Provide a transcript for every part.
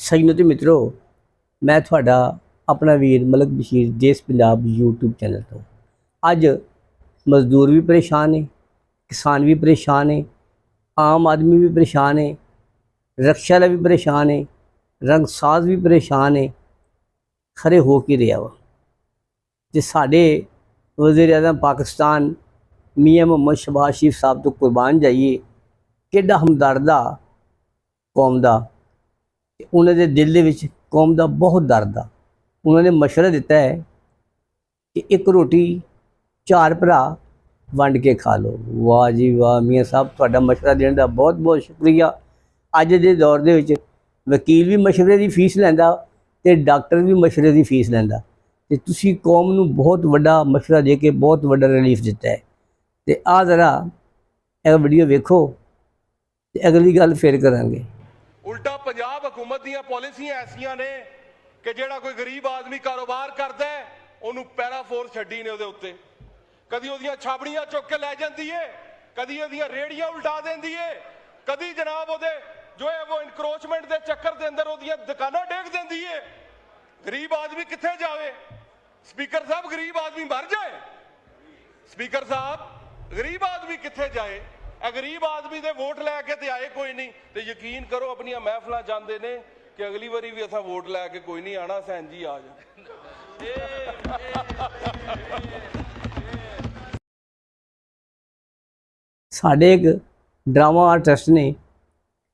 ਸੱਜਣੋ ਤੇ ਮਿੱਤਰੋ, मैं ਤੁਹਾਡਾ अपना वीर मलिक बशीर देश पंजाब यूट्यूब चैनल तो अज मजदूर भी परेशान है, किसान भी परेशान है, आम आदमी भी परेशान है, रक्षा वाला भी परेशान है, रंगसाज भी परेशान है। खरे हो की रहा वा ते साडे वज़ीर आज़म पाकिस्तान मियाँ मोहम्मद शहबाज शरीफ साहब तो कुर्बान जाइए। किड्डा हमदर्द आ कौम दा, उन्होंने दिल दे विच कौम दा बहुत दर्द आ। उन्होंने मशवरा दिता है कि एक रोटी चार भरा वंड के खा लो। वाह जी वाह मियाँ साहब, तुहाडा मशवरा देने का बहुत बहुत शुक्रिया। अज के दौर दे विच वकील भी मशवरे की फीस लैंदा ते डॉक्टर भी मशवरे की फीस लैंदा ते तुसी कौम नूं बहुत वड्डा मशवरा दे के बहुत वड्डा रिलीफ दिता है। ते आ जरा यह वीडियो वेखो ते अगली गल फिर करांगे। उल्टा पंजाब हुकूमत दी पॉलिसियां ऐसियां ने कि जेड़ा कोई गरीब आदमी कारोबार करता है उन्होंने पैरा फोर्स छड्डी ने उहदे उत्ते, कदी उहदियां छाबड़ियां चुक के लै जांदी है, कदी उहदियां रेड़ियां उल्टा देंदी है, कदी जनाब उहदे जो है वो इनक्रोचमेंट के चक्कर के अंदर उहदियां दुकानां डेग देंदी है। गरीब आदमी कित्थे जावे? स्पीकर साहब, गरीब आदमी मर जाए? स्पीकर साहब, गरीब आदमी कित्थे जाए? गरीब आदमी दे वोट लैके ते आए कोई नहीं, तो यकीन करो अपनी महफिल जाते ने कि अगली बारी भी असा वोट लैके कोई नहीं आना, सैन जी आ जाए। साढ़े एक ड्रामा आर्टिस्ट ने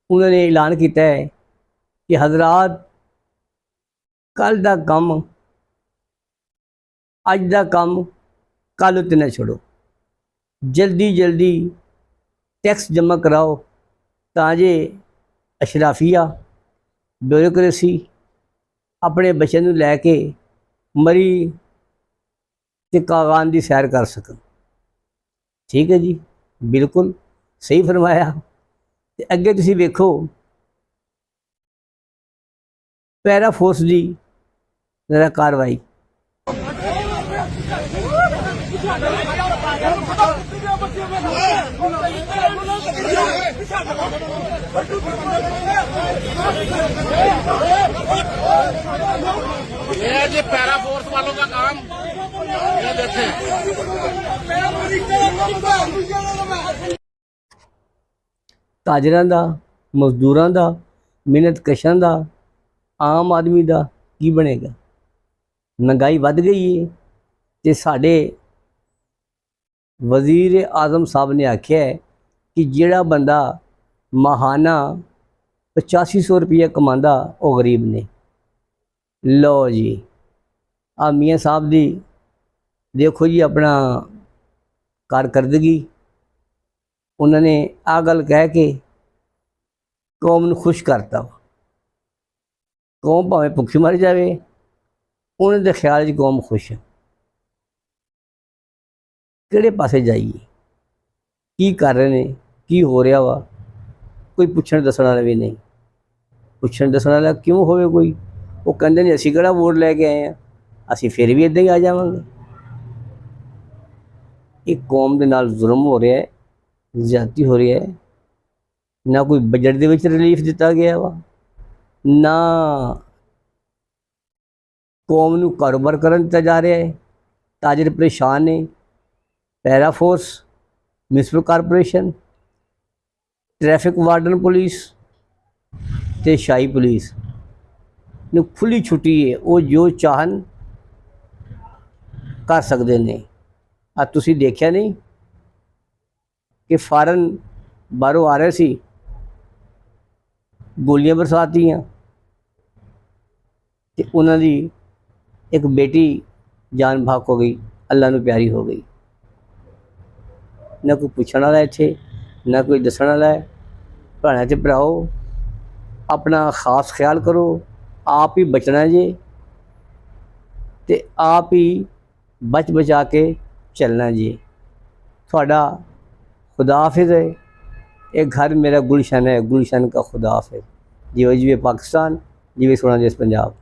उन्होंने ऐलान किया है कि हजरात कल का काम अज का काम कल उत्ते ना छोड़ो, जल्दी जल्दी टैक्स जमा कराओ ताजे अशराफिया ब्यूरोक्रेसी अपने बच्चों को लैके मरी ते कागान की सैर कर सकन। ठीक है जी, बिल्कुल सही फरमाया। ते अगे तुसी वेखो पैरा फोर्स की जरा कार्रवाई। ये जी पैरा फोर्स वालों का काम ये देखें। ताजरां दा, मजदूरां दा, मेहनत कशां दा, आम आदमी दा की बनेगा? महंगाई वध गई है ते साडे वज़ीर आज़म साहब ने आख्या है कि जिहड़ा बंदा महाना 8500 रुपया कमांदा वो गरीब ने। लो जी आ मियाँ साहब दी देखो जी अपना कारकरदगी। उन्होंने आ गल कह के कौम नूं खुश करता। कौम भावें भुखी मर जाए, उन्होंने दे ख्याल च कौम खुश है। किहड़े पासे जाइए, की कर रहे हैं, की हो रहा वा, कोई पुछण दसण वाला भी नहीं। पुछण दसण वाला क्यों होवे कोई? वो कहते नहीं असीं किहड़ा वोट लैके आए हैं, असीं फिर भी इदां ही आ जावांगे। एक कौम दे नाल जुल्म हो रहा है, ज्यादती हो रही है। ना कोई बजट दे विच रिलीफ दिता गया वा, ना कौम नूं कारोबार करन दिता जा रहा है। ताजर परेशान ने। Para force, municipal corporation, traffic warden police ते शाही पुलिस नूं खुली छुट्टी है, वो जो चाहन कर सकते हैं। आ तुसीं देखिया नहीं कि फारन बाहरों आ रहे सी, गोलियां बरसातियां ते उन्हां दी एक बेटी जान भाग हो गई, अल्लाह नूं प्यारी हो गई। ना कोई पुछण वाला इत्थे, ना कोई दसण वाला है। भैणां ते भराओ अपना खास ख्याल करो, आप ही बचना जे ते आप ही बच बचा के चलना जी। थोड़ा खुदा हाफिज़ है। एक घर मेरा गुलशन है, गुलशन का खुदा हाफिज़। जीवे जीवे पाकिस्तान, जीवे सोना देश पंजाब।